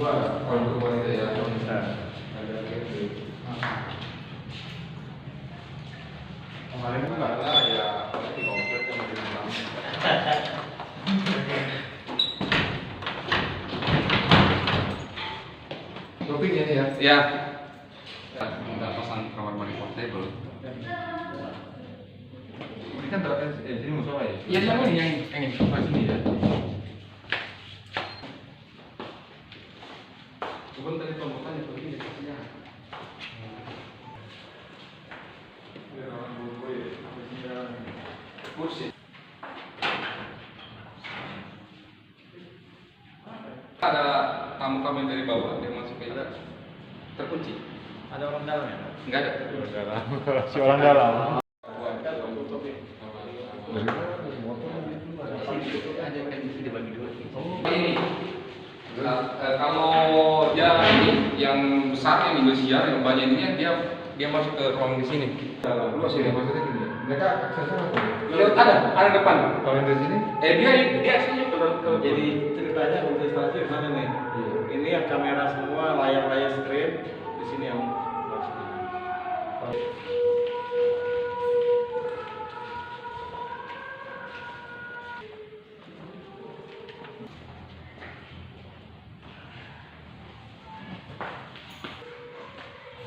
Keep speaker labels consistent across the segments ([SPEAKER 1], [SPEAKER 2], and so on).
[SPEAKER 1] dua kalau untuk wanita ya.
[SPEAKER 2] Ada gitu.
[SPEAKER 1] Kemarin pun nggak ada ya, di komplek yang di dalam. Topik ini ya?
[SPEAKER 3] Ya. Kita pasang kamar mandi portable.
[SPEAKER 1] Ini kan ini musola ya?
[SPEAKER 3] Iya, sama ini yang ini.
[SPEAKER 1] Pas ini ya?
[SPEAKER 3] Bukan tadi pembukaan itu ini ya. Kursi. Ada tamu kami dari bawah, dia masuk ke ada terkunci.
[SPEAKER 2] Ada orang dalam ya?
[SPEAKER 3] Enggak ada.
[SPEAKER 2] Si orang dalam.
[SPEAKER 3] Ini kalau dia ini yang besar yang Indonesia yang banyak ini dia masuk ke ruang di sini.
[SPEAKER 1] Luas ya, maksudnya gini. Mereka aksesnya apa?
[SPEAKER 3] Lewat ada depan.
[SPEAKER 1] Kalau yang dari sini?
[SPEAKER 3] Dia aksesnya ke
[SPEAKER 2] Jadi ceritanya untuk instalasi mana nih?
[SPEAKER 1] Iya.
[SPEAKER 2] Ini yang kamera semua, layar-layar screen di sini yang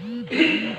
[SPEAKER 3] Ini